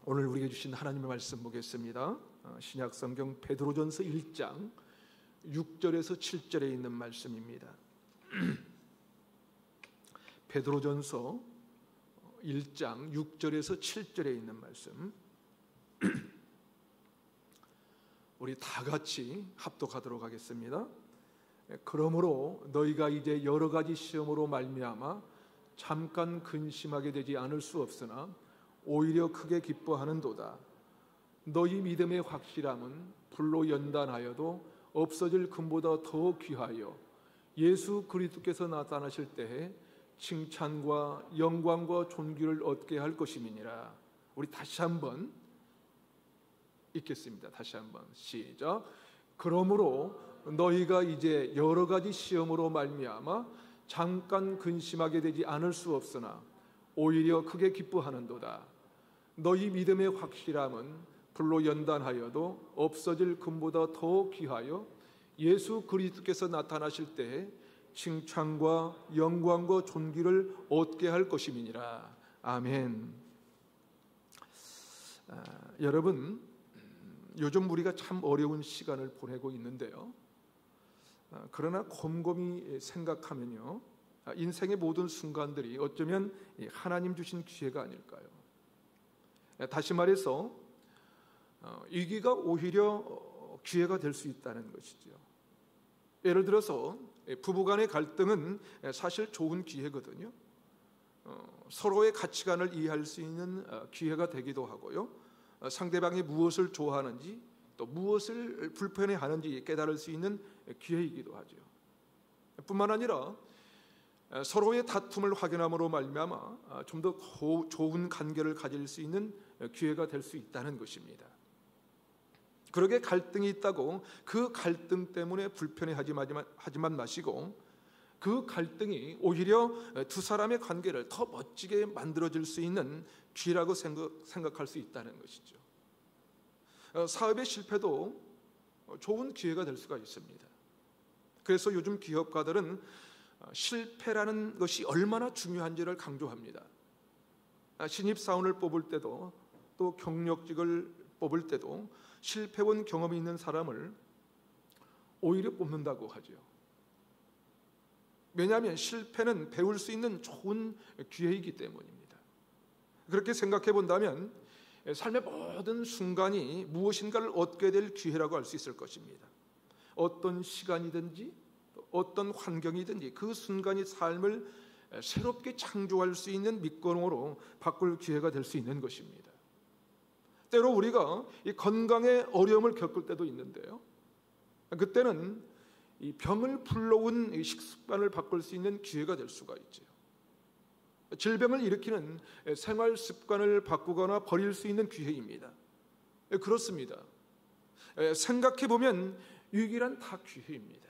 오늘 우리에게 주신 하나님의 말씀 보겠습니다. 신약 성경 베드로전서 1장 6절에서 7절에 있는 말씀입니다. 베드로전서 1장 6절에서 7절에 있는 말씀, 우리 다 같이 합독하도록 하겠습니다. 그러므로 너희가 이제 여러 가지 시험으로 말미암아 잠깐 근심하게 되지 않을 수 없으나 오히려 크게 기뻐하는도다. 너희 믿음의 확실함은 불로 연단하여도 없어질 금보다 더 귀하여 예수 그리스도께서 나타나실 때에 칭찬과 영광과 존귀를 얻게 할 것임이니라. 우리 다시 한번 읽겠습니다. 다시 한번 시작. 그러므로 너희가 이제 여러 가지 시험으로 말미암아 잠깐 근심하게 되지 않을 수 없으나 오히려 크게 기뻐하는도다. 너희 믿음의 확실함은 불로 연단하여도 없어질 금보다 더 귀하여 예수 그리스도께서 나타나실 때에 칭찬과 영광과 존귀를 얻게 할 것임이니라. 아멘. 여러분, 요즘 우리가 참 어려운 시간을 보내고 있는데요. 그러나 곰곰이 생각하면요, 인생의 모든 순간들이 어쩌면 하나님 주신 기회가 아닐까요? 다시 말해서 위기가 오히려 기회가 될 수 있다는 것이죠. 예를 들어서 부부간의 갈등은 사실 좋은 기회거든요. 서로의 가치관을 이해할 수 있는 기회가 되기도 하고요, 상대방이 무엇을 좋아하는지 또 무엇을 불편해하는지 깨달을 수 있는 기회이기도 하죠. 뿐만 아니라 서로의 다툼을 확인함으로 말미암아 좀 더 좋은 관계를 가질 수 있는 기회가 될 수 있다는 것입니다. 그러게 갈등이 있다고 그 갈등 때문에 불편해하지만 마시고, 그 갈등이 오히려 두 사람의 관계를 더 멋지게 만들어질 수 있는 기회라고 생각할 수 있다는 것이죠. 사업의 실패도 좋은 기회가 될 수가 있습니다. 그래서 요즘 기업가들은 실패라는 것이 얼마나 중요한지를 강조합니다. 신입사원을 뽑을 때도 또 경력직을 뽑을 때도 실패원 경험이 있는 사람을 오히려 뽑는다고 하죠. 왜냐하면 실패는 배울 수 있는 좋은 기회이기 때문입니다. 그렇게 생각해 본다면 삶의 모든 순간이 무엇인가를 얻게 될 기회라고 할 수 있을 것입니다. 어떤 시간이든지 어떤 환경이든지 그 순간이 삶을 새롭게 창조할 수 있는 밑거름으로 바꿀 기회가 될 수 있는 것입니다. 때로 우리가 이 건강에 어려움을 겪을 때도 있는데요, 그때는 이 병을 불러온 이 식습관을 바꿀 수 있는 기회가 될 수가 있죠. 질병을 일으키는 생활 습관을 바꾸거나 버릴 수 있는 기회입니다. 그렇습니다. 생각해 보면 위기란 다 기회입니다.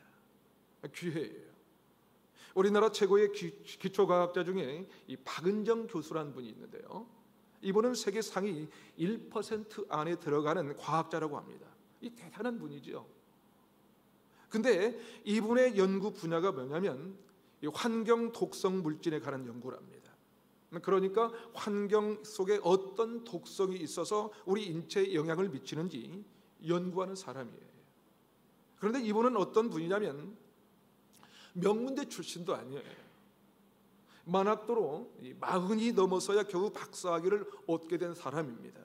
기회예요. 우리나라 최고의 기초과학자 중에 이 박은정 교수라는 분이 있는데요, 이분은 세계 상위 1% 안에 들어가는 과학자라고 합니다. 이 대단한 분이죠. 근데 이분의 연구 분야가 뭐냐면 이 환경 독성 물질에 관한 연구랍니다. 그러니까 환경 속에 어떤 독성이 있어서 우리 인체에 영향을 미치는지 연구하는 사람이에요. 그런데 이분은 어떤 분이냐면 명문대 출신도 아니에요. 만학도로 40이 넘어서야 겨우 박사학위를 얻게 된 사람입니다.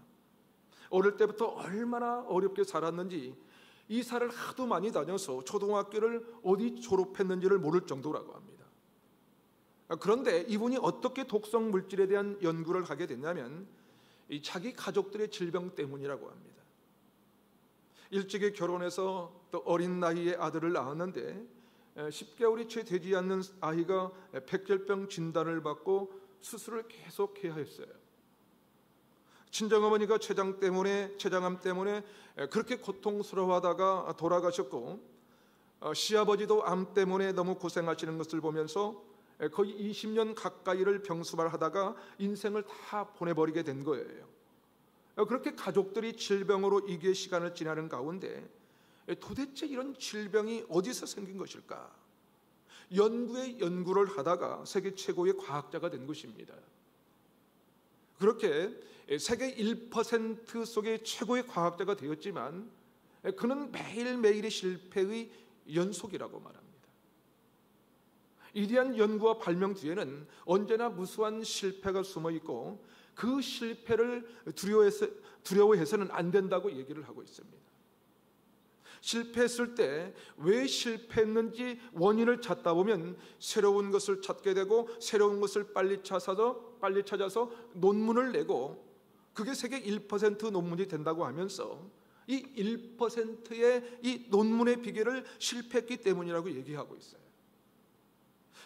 어릴 때부터 얼마나 어렵게 살았는지 이사를 하도 많이 다녀서 초등학교를 어디 졸업했는지를 모를 정도라고 합니다. 그런데 이분이 어떻게 독성 물질에 대한 연구를 하게 됐냐면 자기 가족들의 질병 때문이라고 합니다. 일찍이 결혼해서 또 어린 나이에 아들을 낳았는데 10개월이 채 되지 않는 아이가 백혈병 진단을 받고 수술을 계속해야 했어요. 친정어머니가 췌장암 때문에 그렇게 고통스러워하다가 돌아가셨고, 시아버지도 암 때문에 너무 고생하시는 것을 보면서 거의 20년 가까이를 병수발하다가 인생을 다 보내버리게 된 거예요. 그렇게 가족들이 질병으로 이기의 시간을 지나는 가운데 도대체 이런 질병이 어디서 생긴 것일까? 연구를 하다가 세계 최고의 과학자가 된 것입니다. 그렇게 세계 1% 속의 최고의 과학자가 되었지만 그는 매일매일의 실패의 연속이라고 말합니다. 위대한 연구와 발명 뒤에는 언제나 무수한 실패가 숨어 있고 그 실패를 두려워해서는 안 된다고 얘기를 하고 있습니다. 실패했을 때 왜 실패했는지 원인을 찾다 보면 새로운 것을 찾게 되고 새로운 것을 빨리 찾아서 논문을 내고 그게 세계 1% 논문이 된다고 하면서 이 1%의 이 논문의 비결을 실패했기 때문이라고 얘기하고 있어요.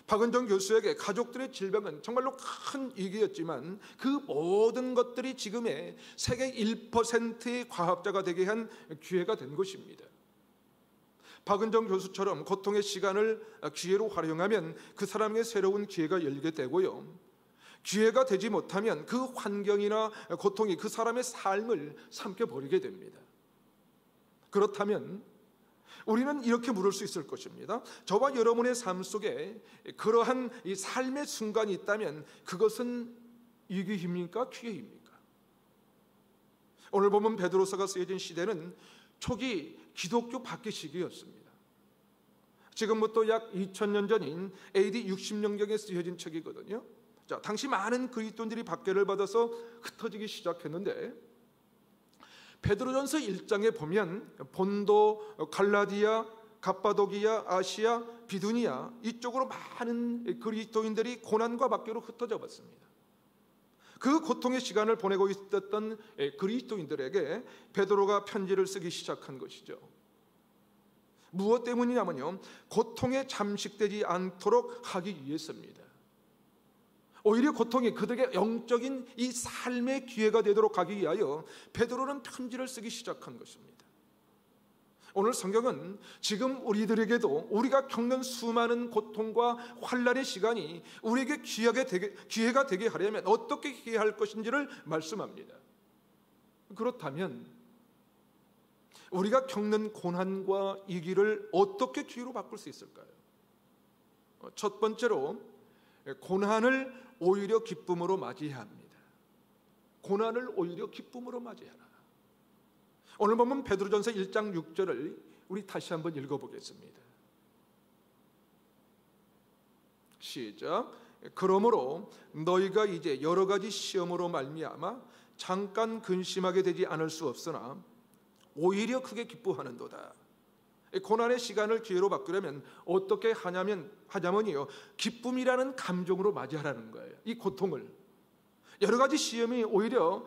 박은정 교수에게 가족들의 질병은 정말로 큰 위기였지만 그 모든 것들이 지금의 세계 1%의 과학자가 되게 한 기회가 된 것입니다. 박은정 교수처럼 고통의 시간을 기회로 활용하면 그 사람에게 새로운 기회가 열리게 되고요. 기회가 되지 못하면 그 환경이나 고통이 그 사람의 삶을 삼켜버리게 됩니다. 그렇다면 우리는 이렇게 물을 수 있을 것입니다. 저와 여러분의 삶 속에 그러한 이 삶의 순간이 있다면 그것은 위기입니까? 기회입니까? 오늘 보면 베드로서가 쓰여진 시대는 초기 기독교 박해 시기였습니다. 지금부터 약 2000년 전인 AD 60년경에 쓰여진 책이거든요. 자, 당시 많은 그리스도인들이 박해를 받아서 흩어지기 시작했는데 베드로전서 1장에 보면 본도, 갈라디아, 갑바도기아, 아시아, 비두니아 이쪽으로 많은 그리스도인들이 고난과 박해로 흩어져 봤습니다. 그 고통의 시간을 보내고 있었던 그리스도인들에게 베드로가 편지를 쓰기 시작한 것이죠. 무엇 때문이냐면요, 고통에 잠식되지 않도록 하기 위해서입니다. 오히려 고통이 그들에게 영적인 이 삶의 기회가 되도록 하기 위하여 베드로는 편지를 쓰기 시작한 것입니다. 오늘 성경은 지금 우리들에게도 우리가 겪는 수많은 고통과 환난의 시간이 우리에게 기회가 되게 하려면 어떻게 해야 할 것인지를 말씀합니다. 그렇다면 우리가 겪는 고난과 위기를 어떻게 기회로 바꿀 수 있을까요? 첫 번째로 고난을 오히려 기쁨으로 맞이해야 합니다. 고난을 오히려 기쁨으로 맞이해라. 오늘 보면 베드로전서 1장 6절을 우리 다시 한번 읽어보겠습니다. 시작. 그러므로 너희가 이제 여러 가지 시험으로 말미암아 잠깐 근심하게 되지 않을 수 없으나 오히려 크게 기뻐하는도다. 고난의 시간을 기회로 바꾸려면 어떻게 하냐면요, 기쁨이라는 감정으로 맞이하라는 거예요. 이 고통을. 여러 가지 시험이 오히려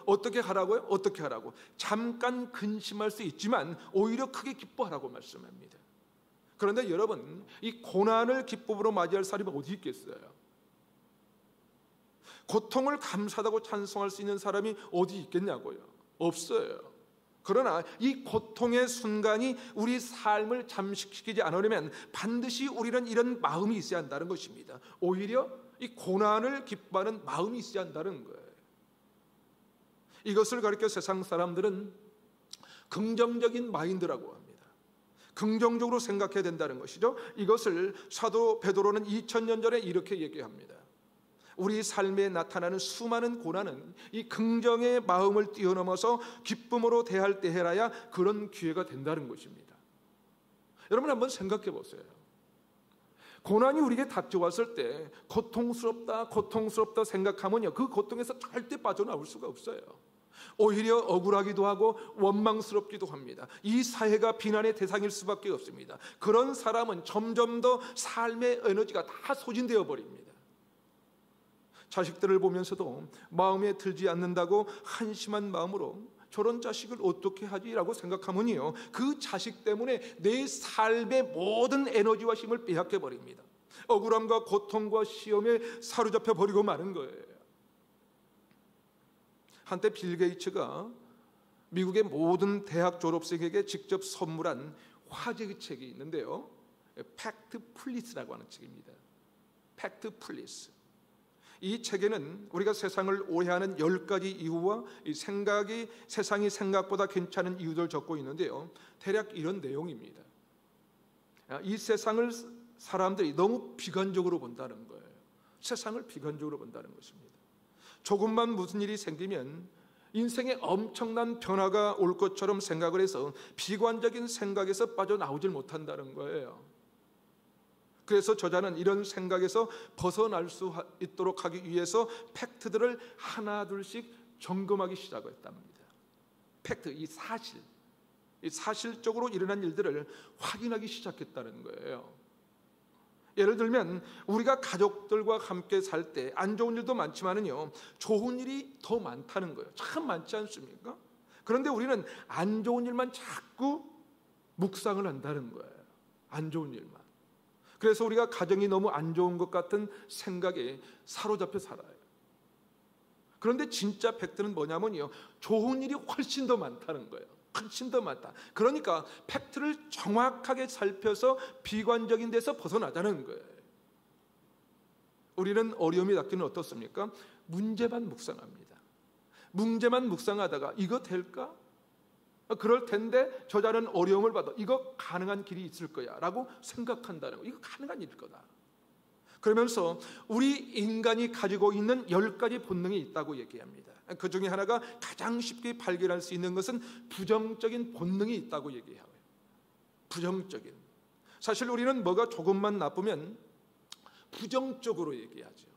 어떻게 하라고요? 어떻게 하라고? 잠깐 근심할 수 있지만 오히려 크게 기뻐하라고 말씀합니다. 그런데 여러분, 이 고난을 기쁨으로 맞이할 사람이 어디 있겠어요? 고통을 감사하다고 찬송할 수 있는 사람이 어디 있겠냐고요? 없어요. 그러나 이 고통의 순간이 우리 삶을 잠식시키지 않으려면 반드시 우리는 이런 마음이 있어야 한다는 것입니다. 오히려 이 고난을 기뻐하는 마음이 있어야 한다는 거예요. 이것을 가리켜 세상 사람들은 긍정적인 마인드라고 합니다. 긍정적으로 생각해야 된다는 것이죠. 이것을 사도 베드로는 2000년 전에 이렇게 얘기합니다. 우리 삶에 나타나는 수많은 고난은 이 긍정의 마음을 뛰어넘어서 기쁨으로 대할 때 해라야 그런 기회가 된다는 것입니다. 여러분 한번 생각해 보세요. 고난이 우리에게 닥쳐왔을 때 고통스럽다 생각하면요, 그 고통에서 절대 빠져나올 수가 없어요. 오히려 억울하기도 하고 원망스럽기도 합니다. 이 사회가 비난의 대상일 수밖에 없습니다. 그런 사람은 점점 더 삶의 에너지가 다 소진되어 버립니다. 자식들을 보면서도 마음에 들지 않는다고 한심한 마음으로 저런 자식을 어떻게 하지라고 생각하면요, 그 자식 때문에 내 삶의 모든 에너지와 힘을 빼앗겨 버립니다. 억울함과 고통과 시험에 사로잡혀 버리고 마는 거예요. 한때 빌 게이츠가 미국의 모든 대학 졸업생에게 직접 선물한 화제의 책이 있는데요, 팩트 플리스라고 하는 책입니다. 팩트 플리스. 이 책에는 우리가 세상을 오해하는 10가지 이유와 세상이 생각보다 괜찮은 이유들을 적고 있는데요, 대략 이런 내용입니다. 이 세상을 사람들이 너무 비관적으로 본다는 거예요. 세상을 비관적으로 본다는 것입니다. 조금만 무슨 일이 생기면 인생에 엄청난 변화가 올 것처럼 생각을 해서 비관적인 생각에서 빠져나오질 못한다는 거예요. 그래서 저자는 이런 생각에서 벗어날 수 있도록 하기 위해서 팩트들을 하나 둘씩 점검하기 시작했답니다. 팩트, 이 사실적으로 일어난 일들을 확인하기 시작했다는 거예요. 예를 들면 우리가 가족들과 함께 살 때 안 좋은 일도 많지만은요, 좋은 일이 더 많다는 거예요. 참 많지 않습니까? 그런데 우리는 안 좋은 일만 자꾸 묵상을 한다는 거예요. 안 좋은 일만. 그래서 우리가 가정이 너무 안 좋은 것 같은 생각에 사로잡혀 살아요. 그런데 진짜 팩트는 뭐냐면요, 좋은 일이 훨씬 더 많다는 거예요. 훨씬 더 많다. 그러니까 팩트를 정확하게 살펴서 비관적인 데서 벗어나자는 거예요. 우리는 어려움이 닿기는 어떻습니까? 문제만 묵상합니다. 문제만 묵상하다가 이거 될까? 그럴 텐데 저자는 어려움을 받아 이거 가능한 길이 있을 거야 라고 생각한다는 거. 이거 가능한 일일 거다. 그러면서 우리 인간이 가지고 있는 10가지 본능이 있다고 얘기합니다. 그 중에 하나가 가장 쉽게 발견할 수 있는 것은 부정적인 본능이 있다고 얘기해요. 부정적인. 사실 우리는 뭐가 조금만 나쁘면 부정적으로 얘기하죠.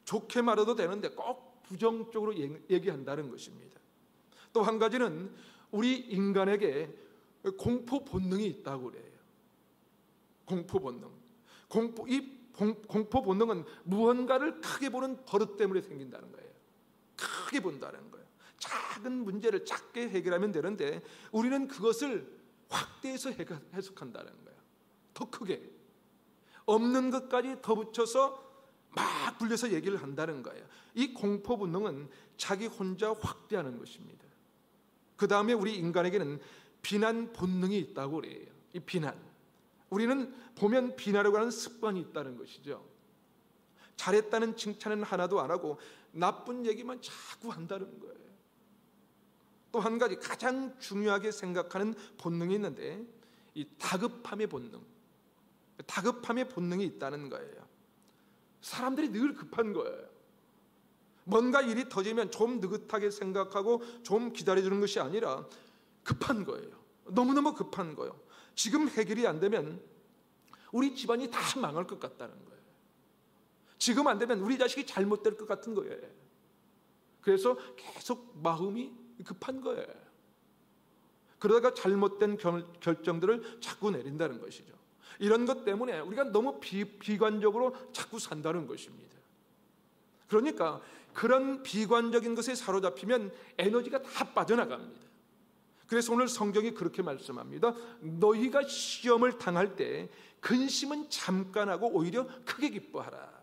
좋게 말해도 되는데 꼭 부정적으로 얘기한다는 것입니다. 또 한 가지는 우리 인간에게 공포 본능이 있다고 그래요. 공포 본능. 공포 본능은 무언가를 크게 보는 버릇 때문에 생긴다는 거예요. 크게 본다는 거예요. 작은 문제를 작게 해결하면 되는데 우리는 그것을 확대해서 해석한다는 거예요. 더 크게. 없는 것까지 더 붙여서 막 불려서 얘기를 한다는 거예요. 이 공포 본능은 자기 혼자 확대하는 것입니다. 그 다음에 우리 인간에게는 비난 본능이 있다고 그래요. 이 비난. 우리는 보면 비난하려고 하는 습관이 있다는 것이죠. 잘했다는 칭찬은 하나도 안 하고 나쁜 얘기만 자꾸 한다는 거예요. 또 한 가지 가장 중요하게 생각하는 본능이 있는데 이 다급함의 본능. 다급함의 본능이 있다는 거예요. 사람들이 늘 급한 거예요. 뭔가 일이 터지면 좀 느긋하게 생각하고 좀 기다려주는 것이 아니라 급한 거예요. 너무너무 급한 거예요. 지금 해결이 안 되면 우리 집안이 다 망할 것 같다는 거예요. 지금 안 되면 우리 자식이 잘못될 것 같은 거예요. 그래서 계속 마음이 급한 거예요. 그러다가 잘못된 결정들을 자꾸 내린다는 것이죠. 이런 것 때문에 우리가 너무 비관적으로 자꾸 산다는 것입니다. 그러니까 그런 비관적인 것에 사로잡히면 에너지가 다 빠져나갑니다. 그래서 오늘 성경이 그렇게 말씀합니다. 너희가 시험을 당할 때 근심은 잠깐 하고 오히려 크게 기뻐하라.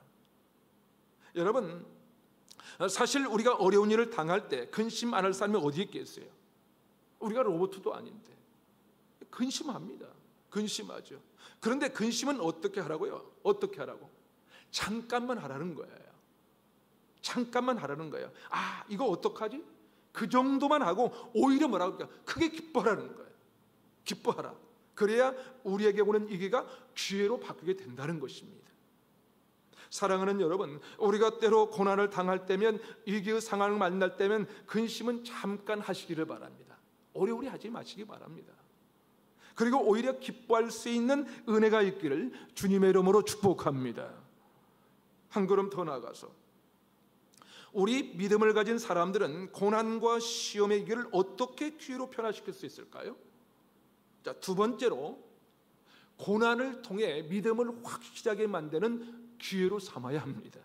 여러분, 사실 우리가 어려운 일을 당할 때 근심 안 할 사람이 어디 있겠어요? 우리가 로봇도 아닌데 근심합니다. 근심하죠. 그런데 근심은 어떻게 하라고요? 어떻게 하라고? 잠깐만 하라는 거예요. 잠깐만 하라는 거예요. 아, 이거 어떡하지? 그 정도만 하고 오히려 뭐라고 할까? 크게 기뻐하라는 거예요. 기뻐하라. 그래야 우리에게 오는 위기가 기회로 바뀌게 된다는 것입니다. 사랑하는 여러분, 우리가 때로 고난을 당할 때면, 위기의 상황을 만날 때면 근심은 잠깐 하시기를 바랍니다. 오래오래 하지 마시기 바랍니다. 그리고 오히려 기뻐할 수 있는 은혜가 있기를 주님의 이름으로 축복합니다. 한 걸음 더 나아가서 우리 믿음을 가진 사람들은 고난과 시험의 위기를 어떻게 기회로 변화시킬 수 있을까요? 자, 두 번째로 고난을 통해 믿음을 확실하게 만드는 기회로 삼아야 합니다.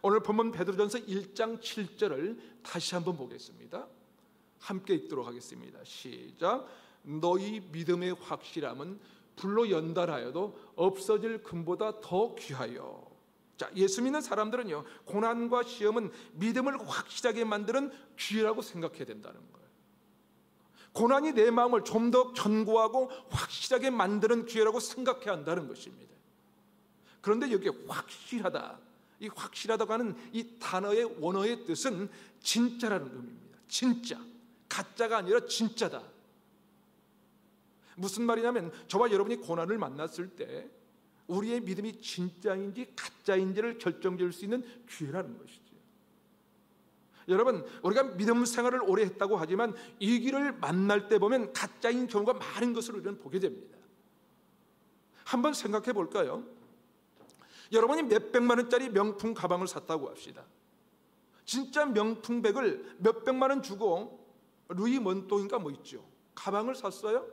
오늘 본문 베드로전서 1장 7절을 다시 한번 보겠습니다. 함께 읽도록 하겠습니다. 시작. 너희 믿음의 확실함은 불로 연달하여도 없어질 금보다 더 귀하여. 자, 예수 믿는 사람들은요, 고난과 시험은 믿음을 확실하게 만드는 기회라고 생각해야 된다는 거예요. 고난이 내 마음을 좀 더 견고하고 확실하게 만드는 기회라고 생각해야 한다는 것입니다. 그런데 여기에 확실하다, 이 확실하다고 하는 이 단어의 원어의 뜻은 진짜라는 의미입니다. 진짜, 가짜가 아니라 진짜다. 무슨 말이냐면 저와 여러분이 고난을 만났을 때 우리의 믿음이 진짜인지 가짜인지를 결정지을 수 있는 기회라는 것이죠. 여러분, 우리가 믿음 생활을 오래 했다고 하지만 이 길을 만날 때 보면 가짜인 경우가 많은 것을 우리는 보게 됩니다. 한번 생각해 볼까요? 여러분이 몇백만 원짜리 명품 가방을 샀다고 합시다. 진짜 명품백을 몇백만 원 주고 루이 먼똥인가 뭐 있죠, 가방을 샀어요?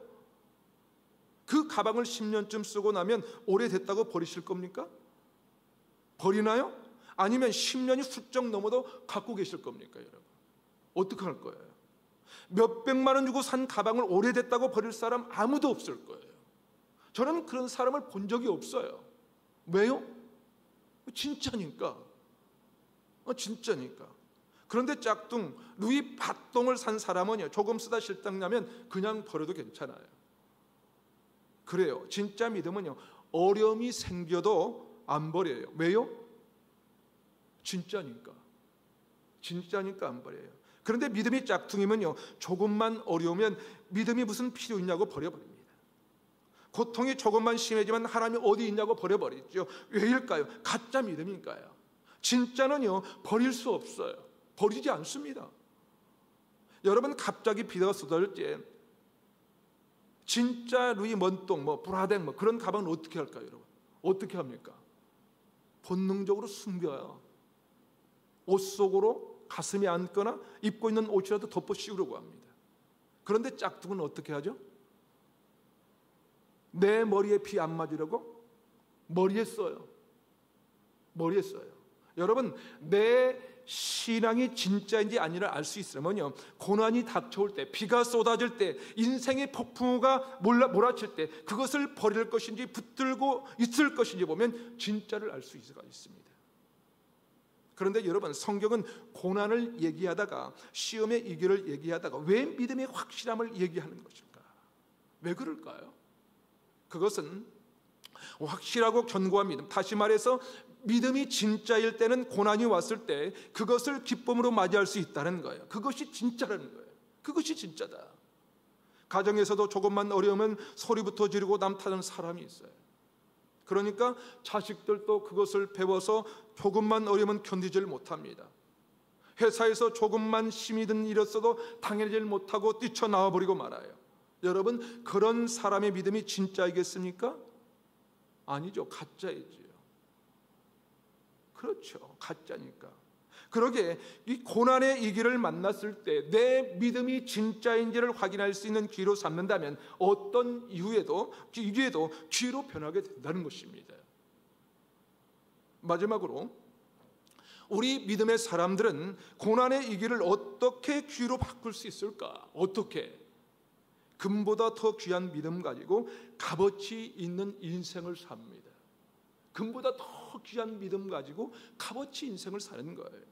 그 가방을 10년쯤 쓰고 나면 오래됐다고 버리실 겁니까? 버리나요? 아니면 10년이 훌쩍 넘어도 갖고 계실 겁니까, 여러분? 어떻게 할 거예요? 몇백만 원 주고 산 가방을 오래됐다고 버릴 사람 아무도 없을 거예요. 저는 그런 사람을 본 적이 없어요. 왜요? 진짜니까. 진짜니까. 그런데 짝퉁 루이 밭동을 산 사람은요, 조금 쓰다 실증나면 그냥 버려도 괜찮아요. 그래요. 진짜 믿음은요, 어려움이 생겨도 안 버려요. 왜요? 진짜니까. 진짜니까 안 버려요. 그런데 믿음이 짝퉁이면요, 조금만 어려우면 믿음이 무슨 필요 있냐고 버려버립니다. 고통이 조금만 심해지면 하나님이 어디 있냐고 버려버리죠. 왜일까요? 가짜 믿음이니까요. 진짜는요, 버릴 수 없어요. 버리지 않습니다. 여러분, 갑자기 비가 쏟아질 때 진짜 루이 먼똥, 브라덴 그런 가방은 어떻게 할까요, 여러분? 어떻게 합니까? 본능적으로 숨겨요. 옷 속으로 가슴에 안거나 입고 있는 옷이라도 덮어 씌우려고 합니다. 그런데 짝퉁은 어떻게 하죠? 내 머리에 비 안 맞으려고 머리에 써요. 머리에 써요. 여러분, 내 신앙이 진짜인지 아니라 알 수 있으면요, 고난이 닥쳐올 때, 비가 쏟아질 때, 인생의 폭풍우가 몰아칠 때 그것을 버릴 것인지 붙들고 있을 것인지 보면 진짜를 알 수 있습니다. 그런데 여러분, 성경은 고난을 얘기하다가 시험의 이결을 얘기하다가 왜 믿음의 확실함을 얘기하는 것일까? 왜 그럴까요? 그것은 확실하고 견고한 믿음, 다시 말해서 믿음이 진짜일 때는 고난이 왔을 때 그것을 기쁨으로 맞이할 수 있다는 거예요. 그것이 진짜라는 거예요. 그것이 진짜다. 가정에서도 조금만 어려우면 소리부터 지르고 남타는 사람이 있어요. 그러니까 자식들도 그것을 배워서 조금만 어려우면 견디질 못합니다. 회사에서 조금만 힘이 든 일이었어도 당해질 못하고 뛰쳐나와 버리고 말아요. 여러분, 그런 사람의 믿음이 진짜이겠습니까? 아니죠. 가짜이지요. 그렇죠. 가짜니까. 그러게 이 고난의 이 길을 만났을 때 내 믿음이 진짜인지를 확인할 수 있는 기로 삼는다면 어떤 이유에도 기로 변하게 된다는 것입니다. 마지막으로 우리 믿음의 사람들은 고난의 이 길을 어떻게 기로 바꿀 수 있을까? 어떻게? 금보다 더 귀한 믿음 가지고 값어치 있는 인생을 삽니다. 금보다 더 귀한 믿음 가지고 값어치 인생을 사는 거예요.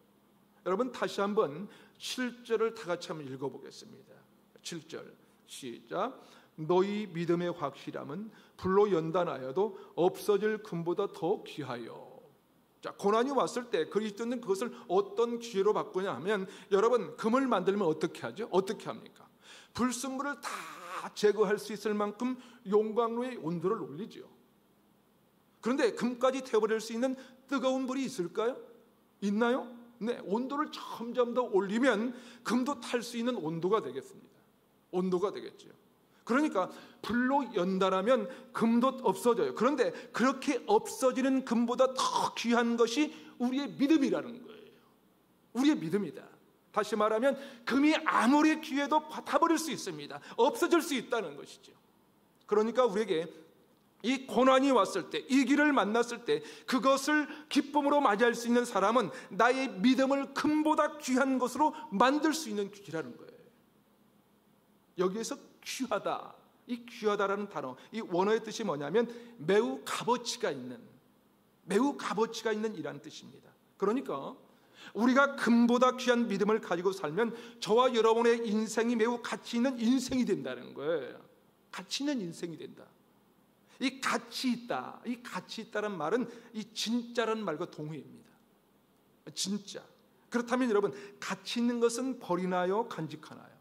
여러분, 다시 한번 7절을 다 같이 한번 읽어보겠습니다. 7절 시작. 너희 믿음의 확실함은 불로 연단하여도 없어질 금보다 더 귀하여. 자, 고난이 왔을 때 그리스도는 그것을 어떤 기회로 바꾸냐 하면, 여러분, 금을 만들면 어떻게 하죠? 어떻게 합니까? 불순물을 다 제거할 수 있을 만큼 용광로의 온도를 올리죠. 그런데 금까지 태워버릴 수 있는 뜨거운 불이 있을까요? 있나요? 네, 온도를 점점 더 올리면 금도 탈 수 있는 온도가 되겠습니다. 온도가 되겠죠. 그러니까 불로 연단하면 금도 없어져요. 그런데 그렇게 없어지는 금보다 더 귀한 것이 우리의 믿음이라는 거예요. 우리의 믿음이다. 다시 말하면 금이 아무리 귀해도 타버릴 수 있습니다. 없어질 수 있다는 것이죠. 그러니까 우리에게 이 고난이 왔을 때, 이 길을 만났을 때 그것을 기쁨으로 맞이할 수 있는 사람은 나의 믿음을 금보다 귀한 것으로 만들 수 있는 길이라는 거예요. 여기에서 귀하다, 이 귀하다라는 단어, 이 원어의 뜻이 뭐냐면 매우 값어치가 있는, 매우 값어치가 있는 이라는 뜻입니다. 그러니까 우리가 금보다 귀한 믿음을 가지고 살면 저와 여러분의 인생이 매우 가치 있는 인생이 된다는 거예요. 가치 있는 인생이 된다. 이 가치 있다, 이 가치 있다는 말은 이 진짜라는 말과 동의입니다. 진짜. 그렇다면 여러분, 가치 있는 것은 버리나요? 간직하나요?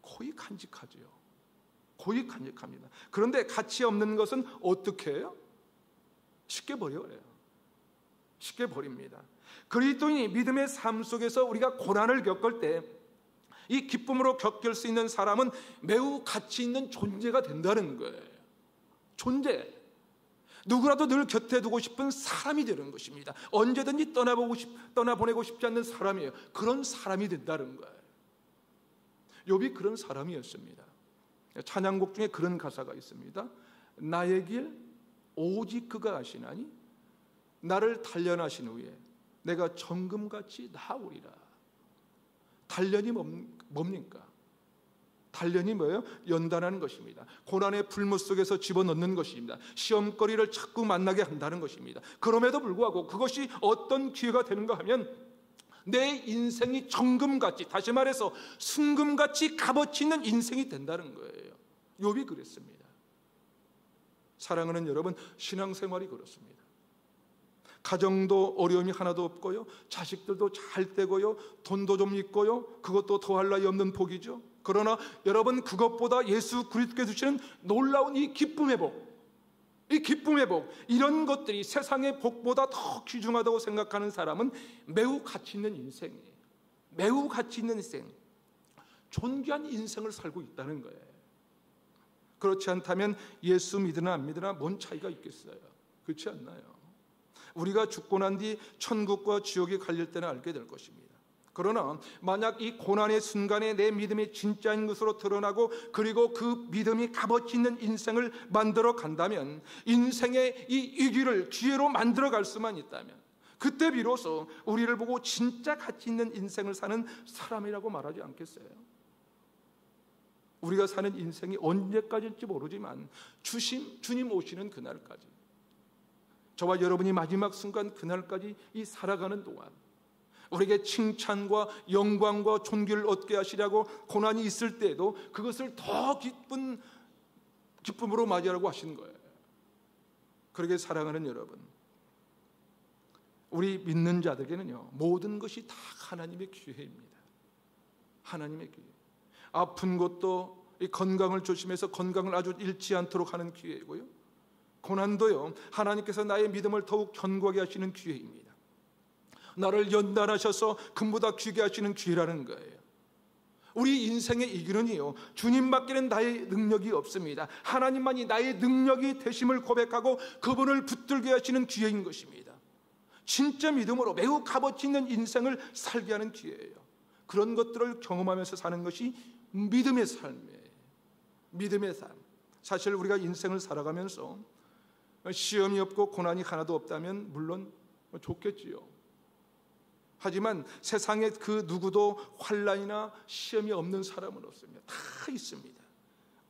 거의 간직하죠. 거의 간직합니다. 그런데 가치 없는 것은 어떻게 해요? 쉽게 버려요. 쉽게 버립니다. 그리스도인이 믿음의 삶 속에서 우리가 고난을 겪을 때 이 기쁨으로 겪을 수 있는 사람은 매우 가치 있는 존재가 된다는 거예요. 존재. 누구라도 늘 곁에 두고 싶은 사람이 되는 것입니다. 언제든지 떠나보내고 싶지 않는 사람이에요. 그런 사람이 된다는 거예요. 욥이 그런 사람이었습니다. 찬양곡 중에 그런 가사가 있습니다. 나의 길 오직 그가 아시나니 나를 단련하신 후에 내가 정금같이 나으리라. 단련이 뭡니까? 단련이 뭐예요? 연단하는 것입니다. 고난의 불못 속에서 집어넣는 것입니다. 시험거리를 자꾸 만나게 한다는 것입니다. 그럼에도 불구하고 그것이 어떤 기회가 되는가 하면 내 인생이 정금같이, 다시 말해서 순금같이 값어치 있는 인생이 된다는 거예요. 욥이 그랬습니다. 사랑하는 여러분, 신앙생활이 그렇습니다. 가정도 어려움이 하나도 없고요, 자식들도 잘 되고요, 돈도 좀 있고요, 그것도 더할 나위 없는 복이죠. 그러나 여러분, 그것보다 예수 그리스도께 주시는 놀라운 이 기쁨의 복, 이 기쁨의 복, 이런 것들이 세상의 복보다 더 귀중하다고 생각하는 사람은 매우 가치 있는 인생이에요. 매우 가치 있는 인생, 존귀한 인생을 살고 있다는 거예요. 그렇지 않다면 예수 믿으나 안 믿으나 뭔 차이가 있겠어요? 그렇지 않나요? 우리가 죽고 난 뒤 천국과 지옥이 갈릴 때는 알게 될 것입니다. 그러나 만약 이 고난의 순간에 내 믿음이 진짜인 것으로 드러나고 그리고 그 믿음이 값어치 있는 인생을 만들어 간다면, 인생의 이 위기를 기회로 만들어 갈 수만 있다면, 그때 비로소 우리를 보고 진짜 가치 있는 인생을 사는 사람이라고 말하지 않겠어요? 우리가 사는 인생이 언제까지일지 모르지만 주님 오시는 그날까지, 저와 여러분이 마지막 순간 그날까지 이 살아가는 동안 우리에게 칭찬과 영광과 존귀를 얻게 하시려고 고난이 있을 때에도 그것을 더 기쁨으로 맞이하라고 하신 거예요. 그러게 사랑하는 여러분, 우리 믿는 자들에게는요, 모든 것이 다 하나님의 기회입니다. 하나님의 기회. 아픈 것도 이 건강을 조심해서 건강을 아주 잃지 않도록 하는 기회이고요, 고난도요, 하나님께서 나의 믿음을 더욱 견고하게 하시는 기회입니다. 나를 연단하셔서 금보다 귀게 하시는 기회라는 거예요. 우리 인생의 이 길은요, 주님밖에는 나의 능력이 없습니다. 하나님만이 나의 능력이 되심을 고백하고 그분을 붙들게 하시는 기회인 것입니다. 진짜 믿음으로 매우 값어치 있는 인생을 살게 하는 기회예요. 그런 것들을 경험하면서 사는 것이 믿음의 삶이에요. 믿음의 삶. 사실 우리가 인생을 살아가면서 시험이 없고 고난이 하나도 없다면 물론 좋겠지요. 하지만 세상에 그 누구도 환난이나 시험이 없는 사람은 없습니다. 다 있습니다.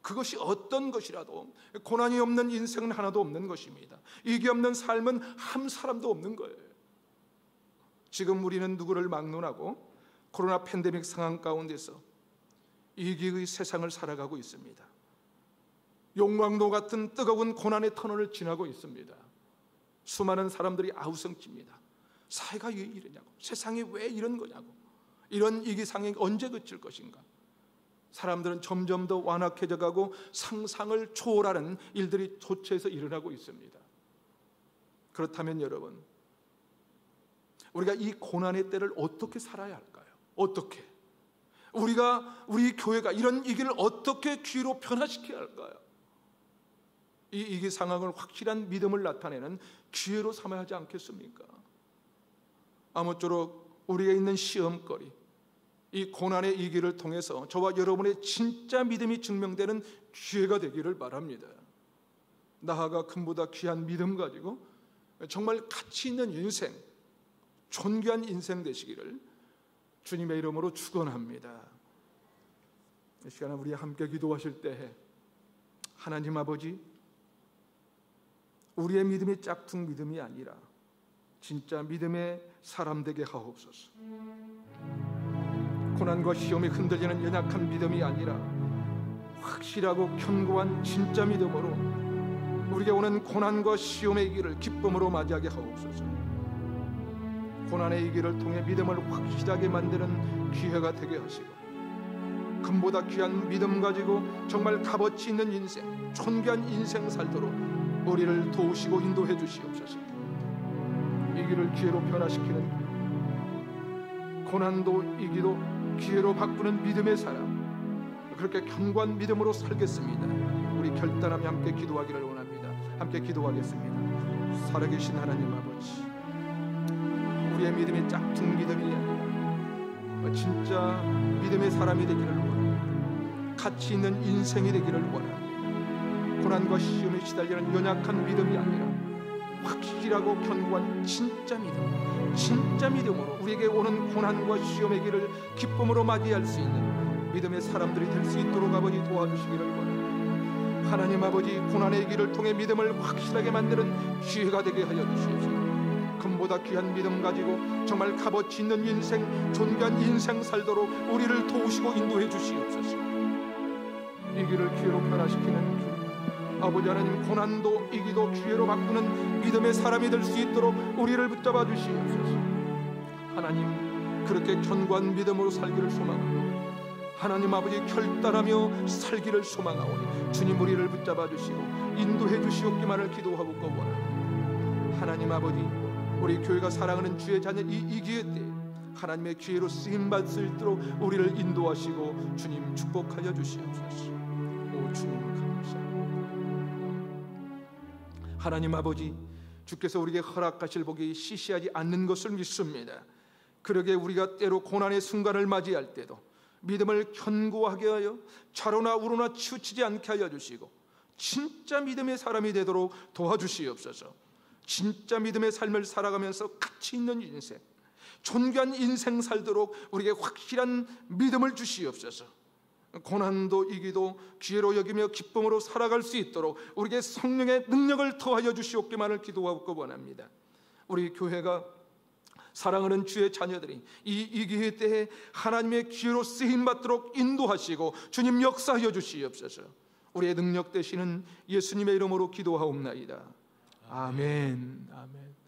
그것이 어떤 것이라도 고난이 없는 인생은 하나도 없는 것입니다. 이게 없는 삶은 한 사람도 없는 거예요. 지금 우리는 누구를 막론하고 코로나 팬데믹 상황 가운데서 이기의 세상을 살아가고 있습니다. 용광로 같은 뜨거운 고난의 터널을 지나고 있습니다. 수많은 사람들이 아우성칩니다. 사회가 왜 이러냐고, 세상이 왜 이런 거냐고, 이런 위기상황이 언제 그칠 것인가. 사람들은 점점 더 완악해져 가고 상상을 초월하는 일들이 도처에서 일어나고 있습니다. 그렇다면 여러분, 우리가 이 고난의 때를 어떻게 살아야 할까요? 어떻게? 우리 교회가 이런 위기를 어떻게 기회로 변화시켜야 할까요? 이 위기 상황을 확실한 믿음을 나타내는 기회로 삼아야 하지 않겠습니까? 아무쪼록 우리가 있는 시험거리, 이 고난의 위기를 통해서 저와 여러분의 진짜 믿음이 증명되는 기회가 되기를 바랍니다. 나아가 금보다 귀한 믿음 가지고 정말 가치 있는 인생, 존귀한 인생 되시기를 주님의 이름으로 축원합니다. 이 시간에 우리 함께 기도하실 때, 하나님 아버지, 우리의 믿음이 짝퉁 믿음이 아니라 진짜 믿음의 사람 되게 하옵소서. 고난과 시험에 흔들리는 연약한 믿음이 아니라 확실하고 견고한 진짜 믿음으로 우리에게 오는 고난과 시험의 길을 기쁨으로 맞이하게 하옵소서. 고난의 이 길을 통해 믿음을 확실하게 만드는 기회가 되게 하시고, 금보다 귀한 믿음 가지고 정말 값어치 있는 인생, 존귀한 인생 살도록 우리를 도우시고 인도해 주시옵소서. 이 위기를 기회로 변화시키는, 고난도 위기도 기회로 바꾸는 믿음의 사람, 그렇게 견고한 믿음으로 살겠습니다. 우리 결단하며 함께 기도하기를 원합니다. 함께 기도하겠습니다. 살아계신 하나님 아버지, 우리의 믿음이 짝퉁 믿음이 아니라 진짜 믿음의 사람이 되기를 원합니다. 가치 있는 인생이 되기를 원합니다. 고난과 시험에 시달리는 연약한 믿음이 아니라 확실하고 견고한 진짜 믿음, 진짜 믿음으로 우리에게 오는 고난과 시험의 길을 기쁨으로 맞이할 수 있는 믿음의 사람들이 될 수 있도록 아버지 도와주시기를 원합니다. 하나님 아버지, 고난의 길을 통해 믿음을 확실하게 만드는 기회가 되게 하여 주시옵소서. 금보다 귀한 믿음 가지고 정말 값어치 있는 인생, 존귀한 인생 살도록 우리를 도우시고 인도해 주시옵소서. 이 길을 기회로 변화시키는 주 아버지 하나님, 고난도 이기도 기회로 바꾸는 믿음의 사람이 될 수 있도록 우리를 붙잡아 주시옵소서. 하나님, 그렇게 견고한 믿음으로 살기를 소망합니다. 하나님 아버지, 결단하며 살기를 소망하오니 주님 우리를 붙잡아 주시고 인도해 주시옵기만을 기도하고 원합니다. 하나님 아버지, 우리 교회가 사랑하는 주의 자녀 이 기회 때 하나님의 기회로 쓰임받을 수 있도록 우리를 인도하시고 주님 축복하여 주시옵소서. 오 주님 감사합니다. 하나님 아버지, 주께서 우리에게 허락하실 복이 시시하지 않는 것을 믿습니다. 그러게 우리가 때로 고난의 순간을 맞이할 때도 믿음을 견고하게 하여 좌로나 우로나 치우치지 않게 하여 주시고 진짜 믿음의 사람이 되도록 도와주시옵소서. 진짜 믿음의 삶을 살아가면서 가치 있는 인생, 존귀한 인생 살도록 우리에게 확실한 믿음을 주시옵소서. 고난도 이기도 기회로 여기며 기쁨으로 살아갈 수 있도록 우리에게 성령의 능력을 더하여 주시옵기만을 기도하고 원합니다. 우리 교회가 사랑하는 주의 자녀들이 이 기회 때에 하나님의 기회로 쓰임받도록 인도하시고 주님 역사하여 주시옵소서. 우리의 능력 되시는 예수님의 이름으로 기도하옵나이다. 아멘. 아멘.